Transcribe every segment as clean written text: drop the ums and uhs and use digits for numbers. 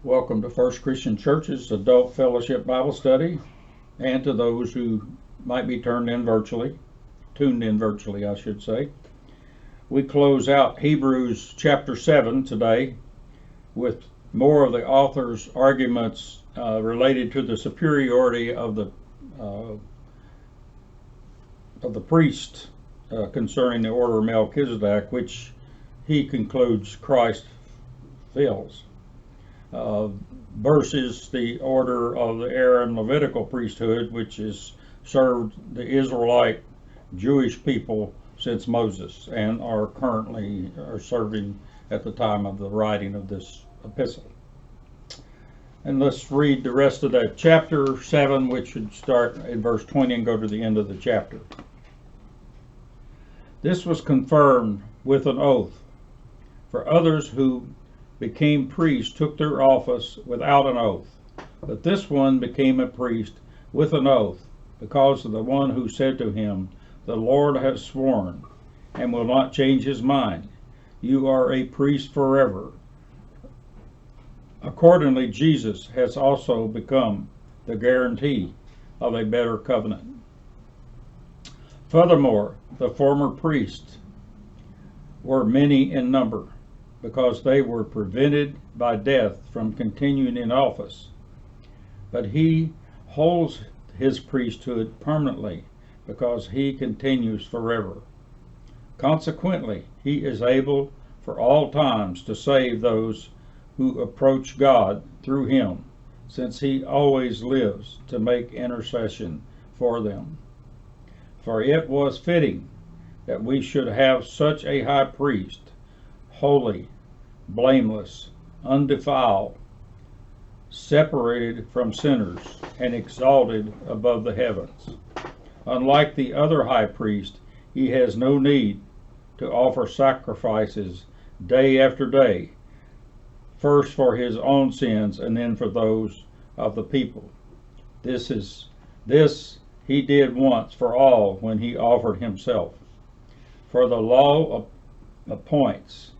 Welcome to First Christian Church's Adult Fellowship Bible Study, and to those who might be tuned in virtually, I should say. We close out Hebrews chapter 7 today with more of the author's arguments related to the superiority of the priest concerning the order of Melchizedek, which he concludes Christ fills. Versus the order of the Aaron Levitical priesthood, which has served the Israelite Jewish people since Moses and are currently serving at the time of the writing of this epistle. And let's read the rest of that chapter 7, which should start in verse 20 and go to the end of the chapter. This was confirmed with an oath, for others who became priests took their office without an oath, but this one became a priest with an oath, because of the one who said to him, "The Lord has sworn, and will not change his mind. You are a priest forever." Accordingly, Jesus has also become the guarantee of a better covenant. Furthermore, the former priests were many in number, because they were prevented by death from continuing in office. But he holds his priesthood permanently, because he continues forever. Consequently, he is able for all times to save those who approach God through him, since he always lives to make intercession for them. For it was fitting that we should have such a high priest, holy, blameless, undefiled, separated from sinners, and exalted above the heavens. Unlike the other high priest, he has no need to offer sacrifices day after day, first for his own sins and then for those of the people. This he did once for all when he offered himself. For the law appoints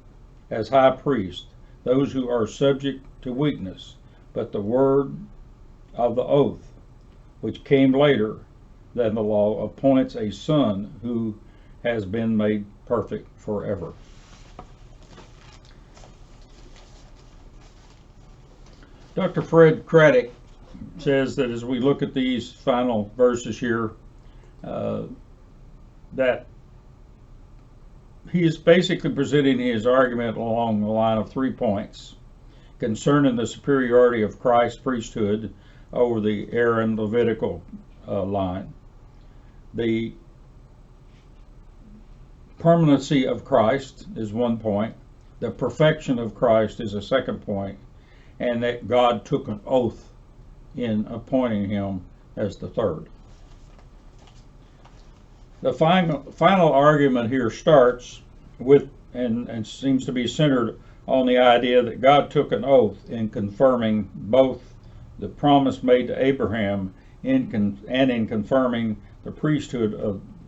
as high priest those who are subject to weakness, but the word of the oath, which came later than the law, appoints a son who has been made perfect forever. Dr. Fred Craddock says that as we look at these final verses here, that he is basically presenting his argument along the line of 3 points concerning the superiority of Christ's priesthood over the Aaron Levitical line, the permanency of Christ is 1 point, the perfection of Christ is a 2nd point, and that God took an oath in appointing him as the 3rd. The final argument here starts with and seems to be centered on the idea that God took an oath in confirming both the promise made to Abraham and in confirming the priesthood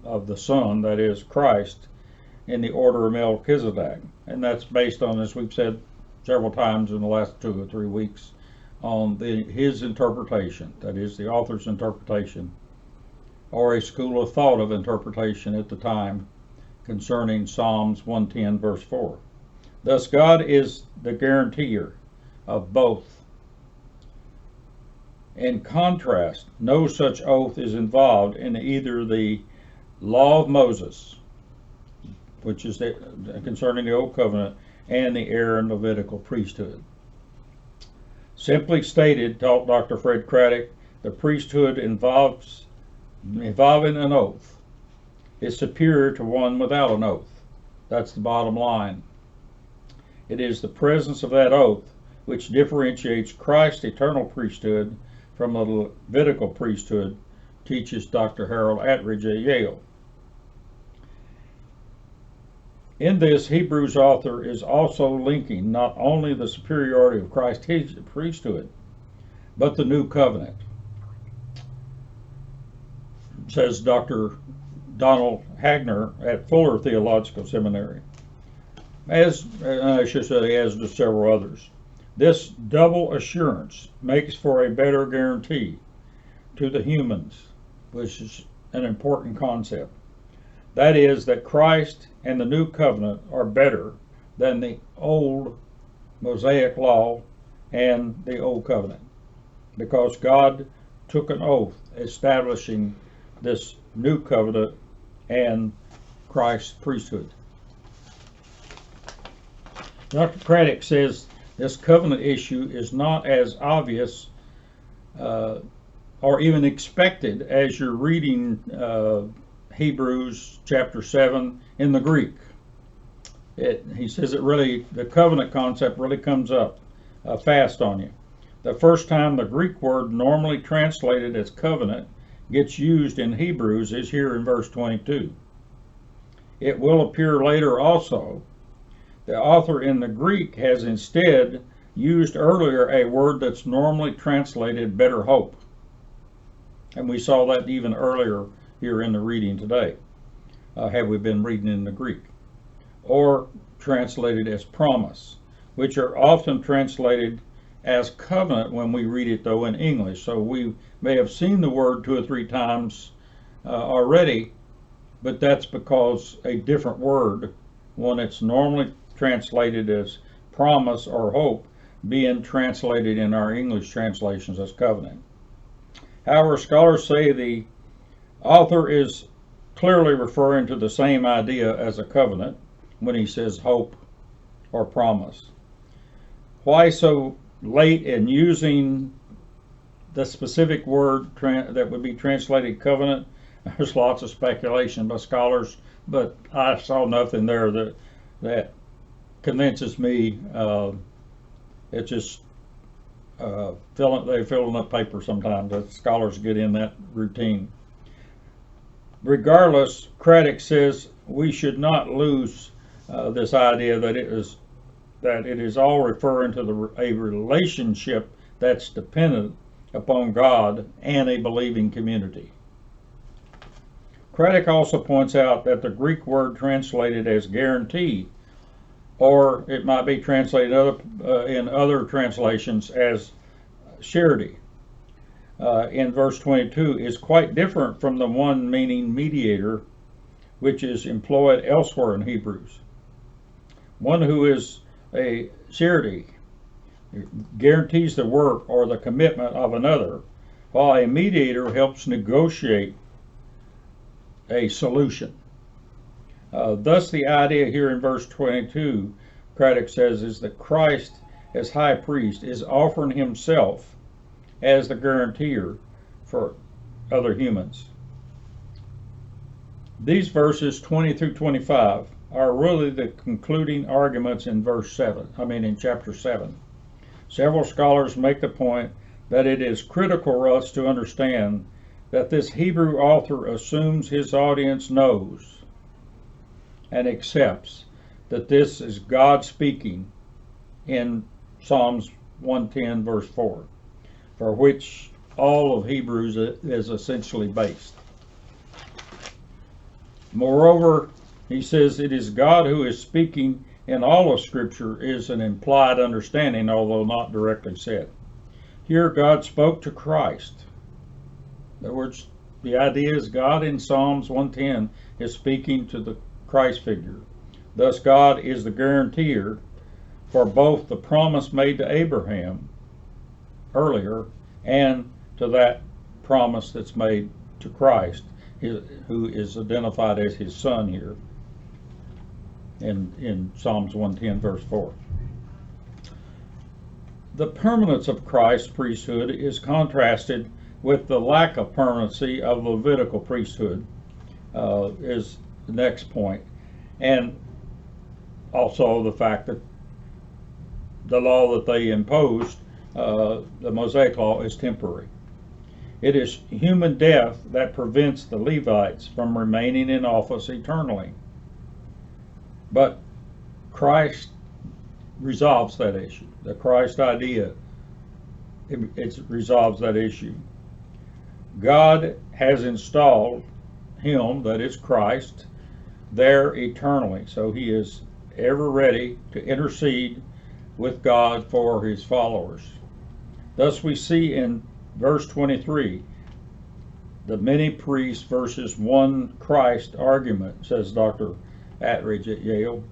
of the Son, that is Christ, in the order of Melchizedek. And that's based on, as we've said several times in the last 2 or 3 weeks, on his interpretation, that is the author's interpretation, or a school of thought of interpretation at the time concerning Psalms 110 verse 4. Thus God is the guarantor of both. In contrast, no such oath is involved in either the law of Moses, which is concerning the Old Covenant, and the Aaron Levitical priesthood. Simply stated, taught Dr. Fred Craddock, the priesthood involving an oath is superior to one without an oath. That's the bottom line. It is the presence of that oath which differentiates Christ's eternal priesthood from the Levitical priesthood, teaches Dr. Harold Attridge at Yale. In this, Hebrews author is also linking not only the superiority of Christ's priesthood, but the new covenant. Says Dr. Donald Hagner at Fuller Theological Seminary, as I should say, as do several others. This double assurance makes for a better guarantee to the humans, which is an important concept. That is, that Christ and the new covenant are better than the old Mosaic law and the old covenant, because God took an oath establishing this new covenant and Christ's priesthood. Dr. Craddock says this covenant issue is not as obvious or even expected as you're reading Hebrews chapter 7 in the Greek. He says the covenant concept really comes up fast on you. The first time the Greek word normally translated as covenant gets used in Hebrews is here in verse 22. It will appear later also. The author in the Greek has instead used earlier a word that's normally translated better hope. And we saw that even earlier here in the reading today, had we been reading in the Greek. Or translated as promise, which are often translated as covenant when we read it though in English. So we may have seen the word 2 or 3 times already, but that's because a different word, one that's normally translated as promise or hope, being translated in our English translations as covenant. However, scholars say the author is clearly referring to the same idea as a covenant when he says hope or promise. Why so late in using the specific word that would be translated covenant? There's lots of speculation by scholars, but I saw nothing there that convinces me. It's just they fill in up paper sometimes. That scholars get in that routine. Regardless, Craddock says we should not lose this idea that it is all referring to a relationship that's dependent upon God and a believing community. Craddock also points out that the Greek word translated as guarantee, or it might be translated in other translations as surety, in verse 22 is quite different from the one meaning mediator, which is employed elsewhere in Hebrews. One who is a surety guarantees the work or the commitment of another, while a mediator helps negotiate a solution. Thus the idea here in verse 22, Craddock says, is that Christ as high priest is offering himself as the guarantor for other humans. These verses 20 through 25 are really the concluding arguments in in chapter 7. Several scholars make the point that it is critical for us to understand that this Hebrew author assumes his audience knows and accepts that this is God speaking in Psalms 110 verse 4, for which all of Hebrews is essentially based. Moreover, he says it is God who is speaking in all of Scripture is an implied understanding, although not directly said. Here God spoke to Christ. In other words, the idea is God in Psalms 110 is speaking to the Christ figure. Thus God is the guarantor for both the promise made to Abraham earlier and to that promise that's made to Christ, who is identified as his son here in Psalms 110 verse 4. The permanence of Christ's priesthood is contrasted with the lack of permanency of Levitical priesthood, is the next point, and also the fact that the law that they imposed, the Mosaic law, is temporary. It is human death that prevents the Levites from remaining in office eternally. But Christ resolves that issue. The Christ idea, it resolves that issue. God has installed him, that is Christ, there eternally. So he is ever ready to intercede with God for his followers. Thus we see in verse 23 the many priests versus one Christ argument, says Dr. Attridge at Yale.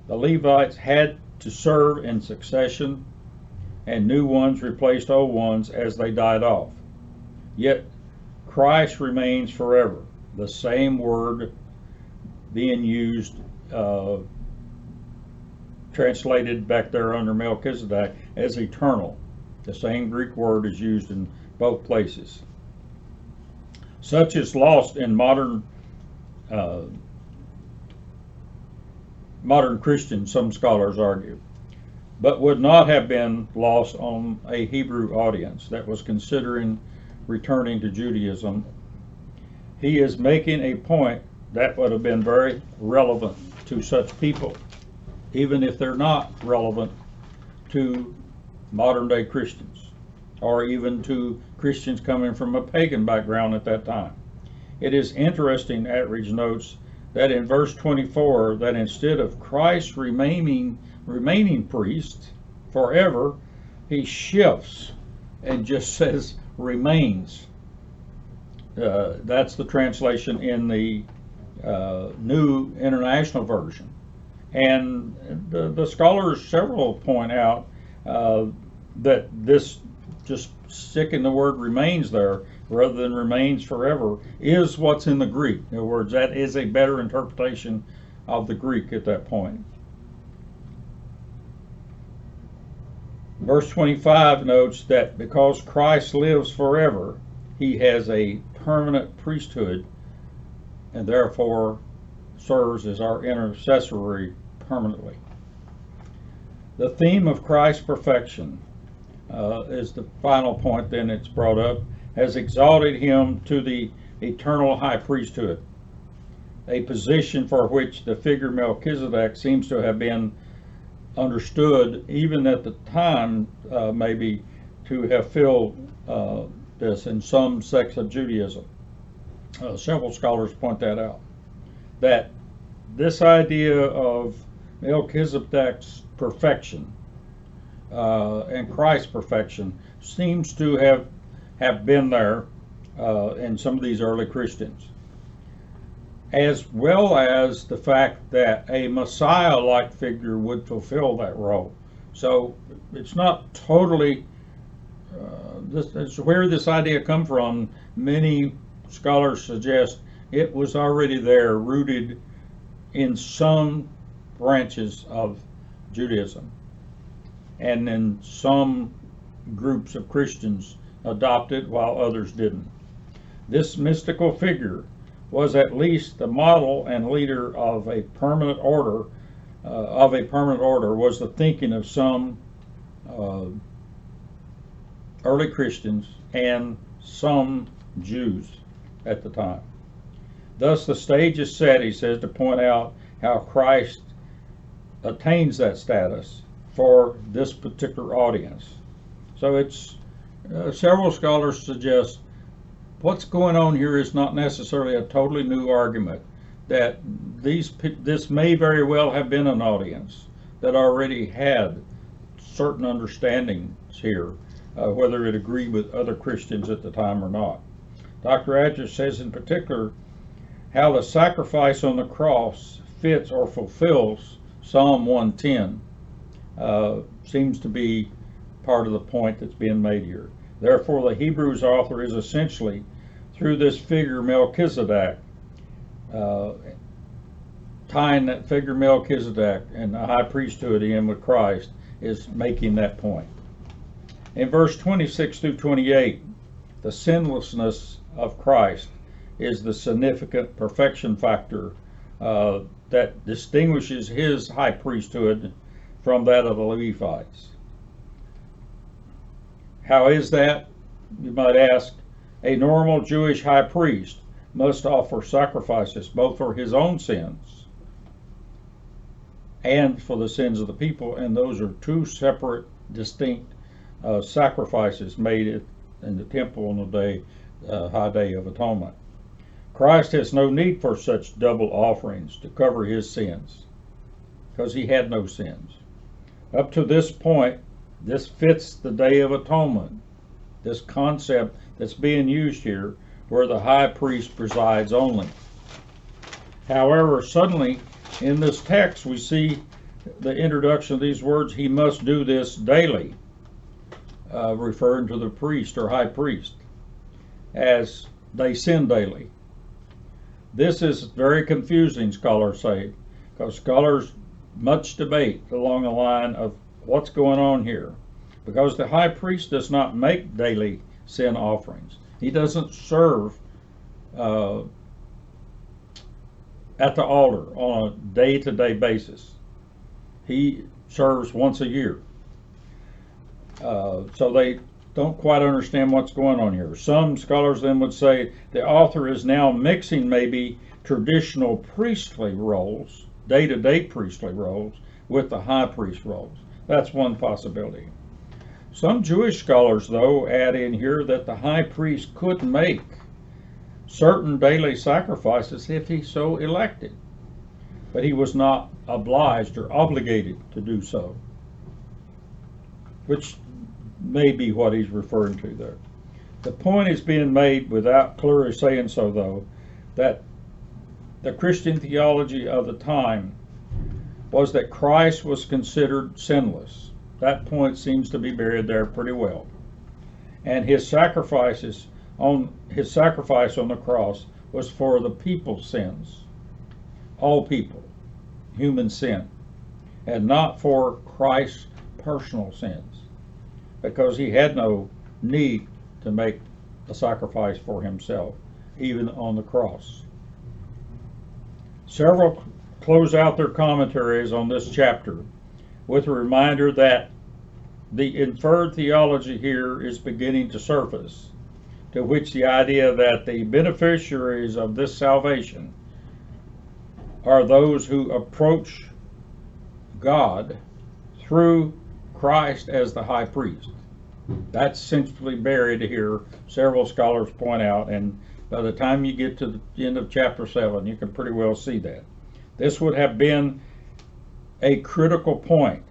The Levites had to serve in succession, and new ones replaced old ones as they died off. Yet Christ remains forever, the same word being used, translated back there under Melchizedek as eternal. The same Greek word is used in both places. Such is lost in modern Christians, some scholars argue, but would not have been lost on a Hebrew audience that was considering returning to Judaism. He is making a point that would have been very relevant to such people, even if they're not relevant to modern day Christians, or even to Christians coming from a pagan background at that time. It is interesting, Attridge notes, that in verse 24, that instead of Christ remaining priest forever, he shifts and just says remains. That's the translation in the New International Version. And the scholars several point out that this, just sticking the word remains there rather than remains forever, is what's in the Greek. In other words, that is a better interpretation of the Greek at that point. Verse 25 notes that because Christ lives forever, he has a permanent priesthood and therefore serves as our intercessory permanently. The theme of Christ's perfection is the final point, then it's brought up, has exalted him to the eternal high priesthood, a position for which the figure Melchizedek seems to have been understood even at the time, maybe, to have filled this in some sects of Judaism. Several scholars point that out, that this idea of Melchizedek's perfection and Christ's perfection seems to have been there in some of these early Christians, as well as the fact that a Messiah-like figure would fulfill that role. So it's not totally, this is where this idea comes from. Many scholars suggest it was already there, rooted in some branches of Judaism, and then some groups of Christians adopted while others didn't. This mystical figure was at least the model and leader of a permanent order. Was the thinking of some early Christians and some Jews at the time. Thus the stage is set, he says, to point out how Christ attains that status for this particular audience. So it's several scholars suggest what's going on here is not necessarily a totally new argument, that this may very well have been an audience that already had certain understandings here, whether it agreed with other Christians at the time or not. Dr. Attridge says in particular how the sacrifice on the cross fits or fulfills Psalm 110 seems to be part of the point that's being made here. Therefore, the Hebrews author is essentially, through this figure Melchizedek, tying that figure Melchizedek and the high priesthood in with Christ, is making that point. In verse 26 through 28, the sinlessness of Christ is the significant perfection factor that distinguishes his high priesthood from that of the Levites. How is that, you might ask? A normal Jewish high priest must offer sacrifices both for his own sins and for the sins of the people, and those are two separate, distinct sacrifices made in the temple on the high day of atonement. Christ has no need for such double offerings to cover his sins, because he had no sins. Up to this point, this fits the Day of Atonement, this concept that's being used here, where the high priest presides only. However, suddenly in this text we see the introduction of these words, he must do this daily, referring to the priest or high priest, as they sin daily. This is very confusing, scholars say, because scholars much debate along the line of what's going on here. Because the high priest does not make daily sin offerings. He doesn't serve at the altar on a day-to-day basis. He serves once a year. So they don't quite understand what's going on here. Some scholars then would say the author is now mixing maybe traditional priestly roles, day-to-day priestly roles, with the high priest roles. That's one possibility. Some Jewish scholars, though, add in here that the high priest could make certain daily sacrifices if he so elected, but he was not obliged or obligated to do so, which may be what he's referring to there. The point is being made without clearly saying so, though, that the Christian theology of the time was that Christ was considered sinless. That point seems to be buried there pretty well. And his sacrifice on the cross was for the people's sins, all people, human sin, and not for Christ's personal sins, because he had no need to make a sacrifice for himself, even on the cross. Several close out their commentaries on this chapter with a reminder that the inferred theology here is beginning to surface, to which the idea that the beneficiaries of this salvation are those who approach God through Christ as the high priest. That's essentially buried here, several scholars point out, and by the time you get to the end of chapter 7, you can pretty well see that. This would have been a critical point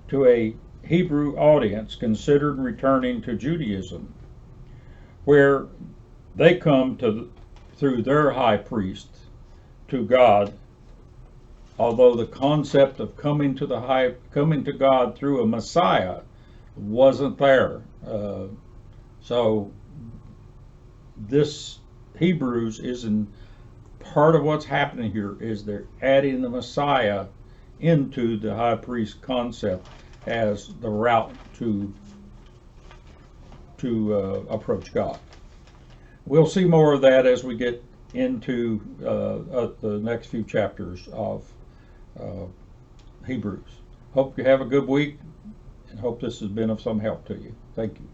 to a Hebrew audience considered returning to Judaism, where they come to through their high priest to God, although the concept of coming to God through a Messiah wasn't there. So this Hebrews is in part of what's happening here is they're adding the Messiah into the high priest concept as the route to approach God. We'll see more of that as we get into the next few chapters of Hebrews. Hope you have a good week, and hope this has been of some help to you. Thank you.